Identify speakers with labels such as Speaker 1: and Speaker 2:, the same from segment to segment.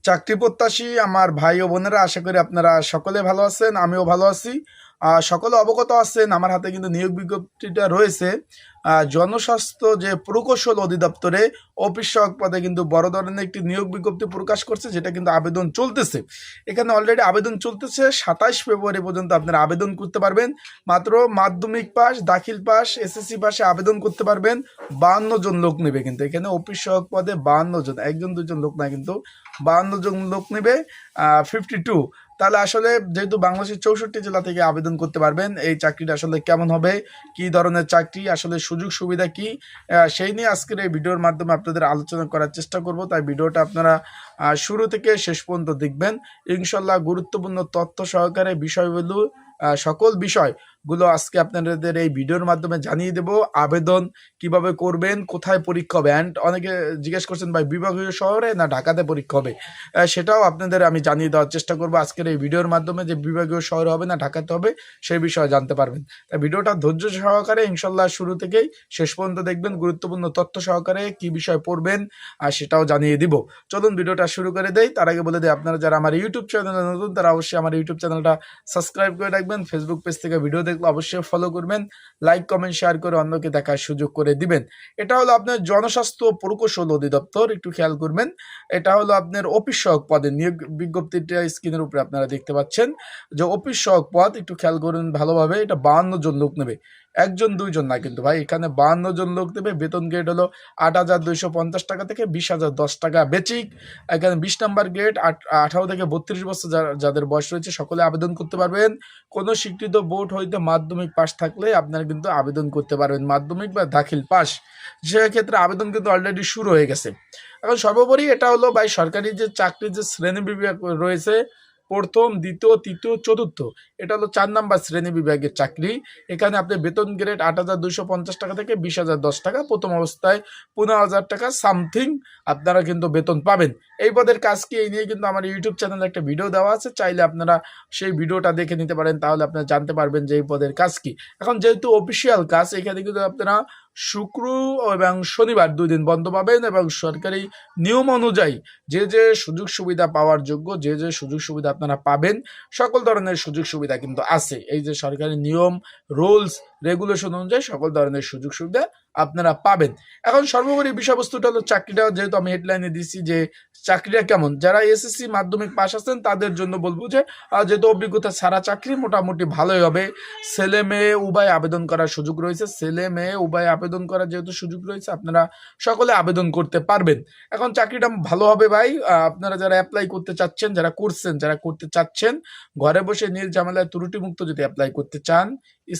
Speaker 1: চাকরি প্রত্যাশী আমার ভাই ও বোনেরা, আশা করি আপনারা সকলে ভালো আছেন, আমিও ভালো আছি। সকলে অবগত আছেন আমার হাতে কিন্তু নিয়োগ বিজ্ঞপ্তিটা রয়েছে। জনস্বাস্থ্য যে প্রকৌশল অধিদপ্তরে অফিস সহায়ক পদে কিন্তু বড় ধরনের একটি নিয়োগ বিজ্ঞপ্তি প্রকাশ করছে, যেটা কিন্তু আবেদন চলতেছে। এখানে অলরেডি আবেদন চলতেছে, 27 ফেব্রুয়ারি পর্যন্ত আপনারা আবেদন করতে পারবেন। মাত্র মাধ্যমিক পাস, দাখিল পাস, এসএসসি পাসে আবেদন করতে পারবেন। 52 জন লোক নেবে কিন্তু এখানে অফিস সহায়ক পদে 52 জন, একজন দুজন লোক না, কিন্তু 52 জন লোক নেবে। 52, তাহলে আসলে যেহেতু বাংলাদেশের 64 জেলা থেকে আবেদন করতে পারবেন। এই চাকরিটা আসলে কেমন হবে, কি ধরনের চাকরি, আসলে সুযোগ সুবিধা কি, সেই নিয়ে আজকের এই ভিডিওর মাধ্যমে আপনাদের আলোচনা করার চেষ্টা করব। তাই ভিডিওটা আপনারা শুরু থেকে শেষ পর্যন্ত দেখবেন। ইনশাল্লাহ গুরুত্বপূর্ণ তথ্য সহকারে বিষয়গুলো, সকল বিষয়গুলো আজকে আপনাদের এই ভিডিওর মাধ্যমে জানিয়ে দেব। আবেদন কিভাবে করবেন, কোথায় পরীক্ষা হবে, অ্যান্ড অনেকে জিজ্ঞেস করছেন ভাই বিভাগীয় শহরে না ঢাকাতে পরীক্ষা হবে, সেটাও আপনাদের আমি জানিয়ে দেওয়ার চেষ্টা করব আজকের এই ভিডিওর মাধ্যমে, যে বিভাগীয় শহরে হবে না ঢাকাতে হবে সেই বিষয়ে জানতে পারবেন। তাই ভিডিওটা ধৈর্য সহকারে ইনশাল্লাহ শুরু থেকেই শেষ পর্যন্ত দেখবেন। গুরুত্বপূর্ণ তথ্য সহকারে কি বিষয় পড়বেন আর সেটাও জানিয়ে দিব। চলুন ভিডিওটা শুরু করে দেই। তার আগে বলে দিই, আপনারা যারা আমার ইউটিউব চ্যানেলে নতুন তারা অবশ্যই আমার ইউটিউব চ্যানেলটা সাবস্ক্রাইব করে রাখবেন। ফেসবুক পেজ থেকে ভিডিও দেখলে অবশ্যই ফলো করবেন, লাইক কমেন্ট শেয়ার করে অন্যকে দেখার সুযোগ করে দিবেন। এটা হলো আপনার জনস্বাস্থ্য প্রকৌশল অধিদপ্তর, একটু খেয়াল করবেন। এটা হলো আপনার অফিস সহায়ক পদে নিয়োগ বিজ্ঞপ্তিটা স্ক্রিনের উপরে আপনারা দেখতে পাচ্ছেন, যে অফিস সহায়ক পদ, একটু খেয়াল করুন ভালোভাবে। এটা 52 জন লোক নেবে, একজন দুইজন না কিন্তু ভাই, এখানে 52 জন লোক দেবে। বেতন গ্রেড হলো 8,250 টাকা থেকে 20,010 টাকা বেচিক। এখানে 20 নাম্বার গ্রেড 18 থেকে 32 বছর যাদের বয়স রয়েছে সকলে আবেদন করতে পারবেন। কোনো স্বীকৃত বোর্ড হইতে মাধ্যমিক পাস থাকলে আপনারা কিন্তু আবেদন করতে পারবেন, মাধ্যমিক বা দাখিল পাস। সেক্ষেত্রে আবেদন কিন্তু অলরেডি শুরু হয়ে গেছে। এখন সর্বোপরি এটা হলো ভাই সরকারি যে চাকরির যে শ্রেণী বিভাগ রয়েছে, প্রথম, দ্বিতীয়, তৃতীয়, চতুর্থ, এটা হলো 4 নাম্বার শ্রেণী বিভাগের চাকরি। এখানে আপনি বেতন গ্রেড 8,250 টাকা থেকে 20,010 টাকা, প্রথম অবস্থায় 15,000 টাকা সামথিং আপনারা কিন্তু বেতন পাবেন। এই পদের কাজ কি, এই নিয়ে কিন্তু আমার ইউটিউব চ্যানেলে একটা ভিডিও দেওয়া আছে, চাইলে আপনারা সেই ভিডিওটা দেখে নিতে পারেন, তাহলে আপনারা জানতে পারবেন যে এই পদের কাজ কি। এখন যেহেতু অফিসিয়াল কাজ, এখানে কিন্তু আপনারা শুক্র এবং শনিবার 2 দিন বন্ধ পাবেন, এবং সরকারি নিয়ম অনুযায়ী যে যে সুযোগ সুবিধা পাওয়ার যোগ্য, যে যে সুযোগ সুবিধা আপনারা পাবেন, সকল ধরনের সুযোগ সুবিধা কিন্তু আছে। এই যে সরকারি নিয়ম, রুলস, রেগুলেশন অনুযায়ী সকল ধরনের সুযোগ সুবিধা আপনারা পাবেন। এখন সর্বোপরি বিষয়বস্তুটা হলো চাকরিটা, যেহেতু আমি হেডলাইনে দিচ্ছি যে চাকরিটা কেমন, যারা এসএসসি মাধ্যমিক পাস আছেন তাদের জন্য বলবো যে যেহেতু অভিজ্ঞতা ছাড়া চাকরি, মোটামুটি ভালোই হবে। ছেলে মেয়ে উভয় আবেদন করার সুযোগ রয়েছে, ছেলে মেয়ে উভয় আবেদন করার যেহেতু সুযোগ রয়েছে, আপনারা সকলে আবেদন করতে পারবেন। এখন চাকরিটা ভালো হবে ভাই। আপনারা যারা অ্যাপ্লাই করতে চাচ্ছেন, যারা করছেন, যারা করতে চাচ্ছেন, ঘরে বসে নির্ঝামেলায় ত্রুটিমুক্ত যদি অ্যাপ্লাই করতে চান,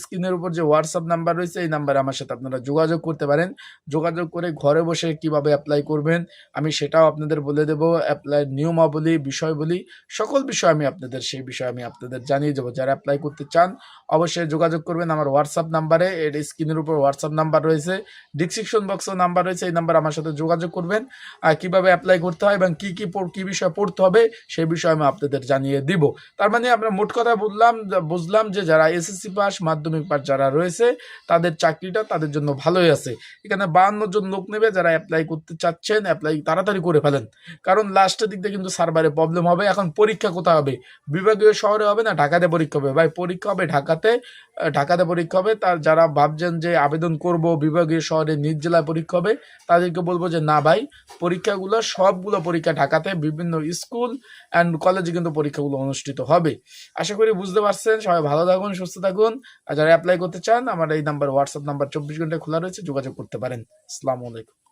Speaker 1: স্ক্রিনের উপর যে হোয়াটসঅ্যাপ নাম্বার রয়েছে এই নাম্বারে আমার সাথে আপনারা যোগাযোগ করতে পারেন। যোগাযোগ করে ঘরে বসে কিভাবে অ্যাপ্লাই করবেন আমি সেটাও আপনাদের বলে দেবো। অ্যাপ্লাইয়ের নিয়মাবলী, বিষয়বলী, সকল বিষয় আমি আপনাদের, সেই বিষয়ে আমি আপনাদের জানিয়ে দেবো। যারা অ্যাপ্লাই করতে চান অবশ্যই যোগাযোগ করবেন আমার হোয়াটসঅ্যাপ নাম্বারে। এর স্ক্রিনের উপর হোয়াটসঅ্যাপ নাম্বার রয়েছে, ডিসক্রিপশন বক্সেও নাম্বার রয়েছে, এই নাম্বার আমার সাথে যোগাযোগ করবেন। আর কীভাবে অ্যাপ্লাই করতে হয় এবং কী বিষয় পড়তে হবে সেই বিষয়ে আমি আপনাদের জানিয়ে দিব। তার মানে আমরা মোট কথা বুঝলাম যে যারা এসএসসি পাস, মাধ্যমিক পাস যারা রয়েছে, তাদের চাকরিটা তাদের জন্য ভালোই আছে। এখানে 52 জন লোক নেবে। যারা অ্যাপ্লাই করতে চাচ্ছেন অ্যাপ্লাই তাড়াতাড়ি করে ফেলেন, কারণ লাস্টের দিক দিয়ে কিন্তু সার্ভারে প্রবলেম হবে। এখন পরীক্ষা কোথায় হবে, বিভাগীয় শহরে হবে না ঢাকাতে পরীক্ষা হবে? ভাই পরীক্ষা হবে ঢাকাতে, ঢাকাতে পরীক্ষা হবে। তার যারা ভাবছেন যে আবেদন করব বিভাগীয় শহরে, নিজ জেলায় পরীক্ষা হবে, তাদেরকে বলবো যে না ভাই, পরীক্ষাগুলো সবগুলো পরীক্ষা ঢাকাতে, বিভিন্ন স্কুল অ্যান্ড কলেজে কিন্তু পরীক্ষাগুলো অনুষ্ঠিত হবে। আশা করি বুঝতে পারছেন। সবাই ভালো থাকুন, সুস্থ থাকুন। আর যারা অ্যাপ্লাই করতে চান আমার এই নাম্বার, হোয়াটসঅ্যাপ নাম্বার 24 ঘন্টা খোলা রয়েছে, যোগাযোগ করতে পারেন। আসসালামু আলাইকুম।